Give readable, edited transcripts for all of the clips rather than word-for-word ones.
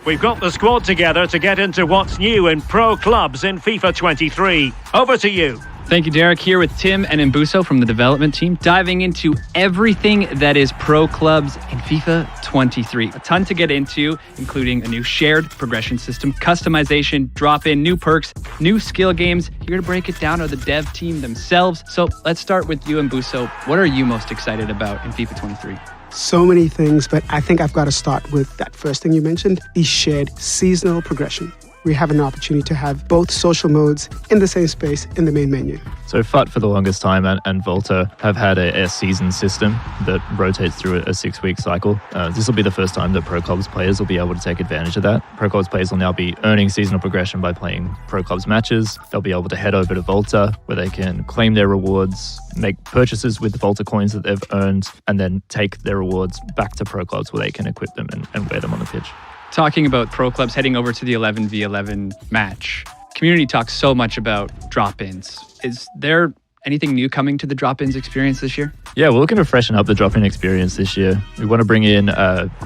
we've got the squad together to get into what's new in pro clubs in FIFA 23. Over to you. Thank you, Derek. Here with Tim and Mbuso from the development team, diving into everything that is pro clubs in FIFA 23. A ton to get into, including a new shared progression system, customization, drop-in, new perks, new skill games. Here to break it down are the dev team themselves. So let's start with you, Mbuso. What are you most excited about in FIFA 23? So many things, but I think I've got to start with that first thing you mentioned, the shared seasonal progression. We have an opportunity to have both social modes in the same space in the main menu. So FUT for the longest time and Volta have had a season system that rotates through a 6-week cycle. This will be the first time that Pro Clubs players will be able to take advantage of that. Pro Clubs players will now be earning seasonal progression by playing Pro Clubs matches. They'll be able to head over to Volta where they can claim their rewards, make purchases with the Volta coins that they've earned, and then take their rewards back to Pro Clubs where they can equip them and wear them on the pitch. Talking about pro clubs heading over to the 11v11 match, community talks so much about drop-ins. Is there anything new coming to the drop-ins experience this year? Yeah, we're looking to freshen up the drop-in experience this year. We want to bring in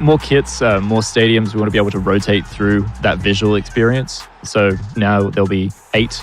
more kits, more stadiums. We want to be able to rotate through that visual experience. So now there'll be 8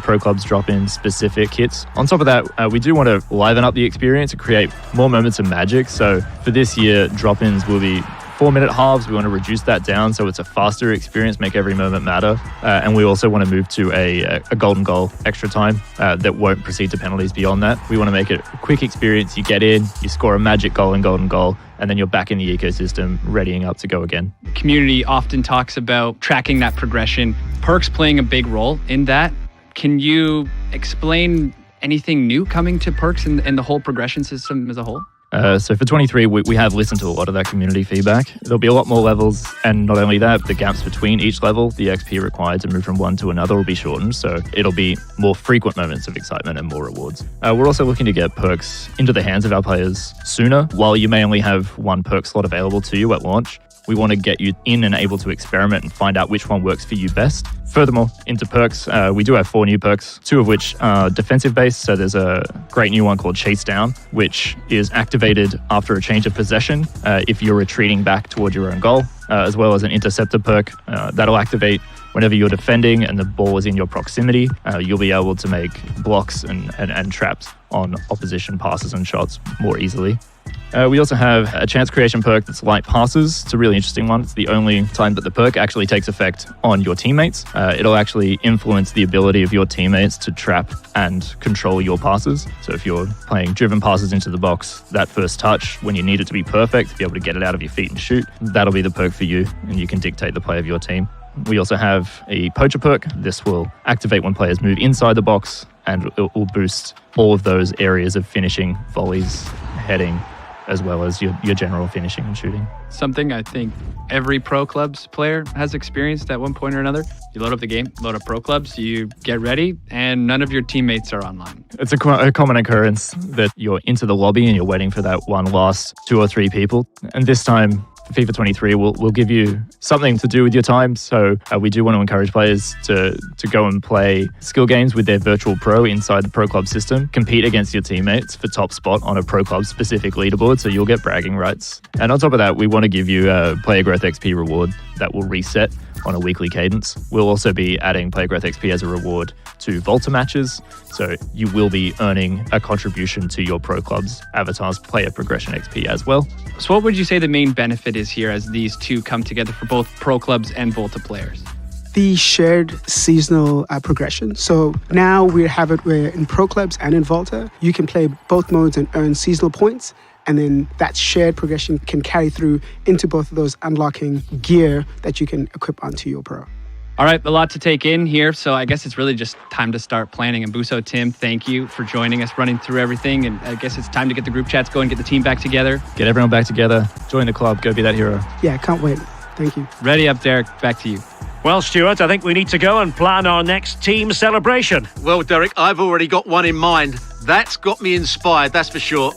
Pro Clubs drop-in specific kits. On top of that, we do want to liven up the experience and create more moments of magic. So for this year, drop-ins will be 4-minute halves. We want to reduce that down so it's a faster experience, make every moment matter. And we also want to move to a golden goal extra time that won't proceed to penalties beyond that. We want to make it a quick experience. You get in, you score a magic goal and golden goal, and then you're back in the ecosystem, readying up to go again. Community often talks about tracking that progression, perks playing a big role in that. Can you explain anything new coming to perks and the whole progression system as a whole? So for 23, we have listened to a lot of that community feedback. There'll be a lot more levels, and not only that, the gaps between each level, the XP required to move from one to another will be shortened, so it'll be more frequent moments of excitement and more rewards. We're also looking to get perks into the hands of our players sooner. While you may only have one perk slot available to you at launch, we want to get you in and able to experiment and find out which one works for you best. Furthermore, into perks, we do have 4 new perks, 2 of which are defensive-based. So there's a great new one called Chase Down, which is activated after a change of possession if you're retreating back toward your own goal, as well as an interceptor perk that'll activate whenever you're defending and the ball is in your proximity. You'll be able to make blocks and traps on opposition passes and shots more easily. We also have a chance creation perk that's light passes. It's a really interesting one. It's the only time that the perk actually takes effect on your teammates. It'll actually influence the ability of your teammates to trap and control your passes. So if you're playing driven passes into the box, that first touch, when you need it to be perfect, to be able to get it out of your feet and shoot, that'll be the perk for you, and you can dictate the play of your team. We also have a poacher perk. This will activate when players move inside the box, and it will boost all of those areas of finishing, volleys, heading, as well as your general finishing and shooting. Something I think every Pro Clubs player has experienced at one point or another. You load up the game, load up Pro Clubs, you get ready, and none of your teammates are online. It's a common occurrence that you're into the lobby and you're waiting for that one last 2 or 3 people. And this time, FIFA 23 will give you something to do with your time. So we do want to encourage players to go and play skill games with their virtual pro inside the Pro Club system, compete against your teammates for top spot on a Pro Club specific leaderboard, so you'll get bragging rights. And on top of that, we want to give you a player growth XP reward that will reset on a weekly cadence. We'll also be adding player growth XP as a reward to Volta matches, so you will be earning a contribution to your Pro Club's avatar's player progression XP as well. So what would you say the main benefit is here as these two come together for both Pro Clubs and Volta players? The shared seasonal progression. So now we have it where in Pro Clubs and in Volta, you can play both modes and earn seasonal points. And then that shared progression can carry through into both of those, unlocking gear that you can equip onto your pro. All right, a lot to take in here. So I guess it's really just time to start planning. And Mbuso, Tim, thank you for joining us, running through everything. And I guess it's time to get the group chats going, get the team back together. Get everyone back together, join the club, go be that hero. Yeah, can't wait. Thank you. Ready up, Derek. Back to you. Well, Stuart, I think we need to go and plan our next team celebration. Well, Derek, I've already got one in mind. That's got me inspired, that's for sure.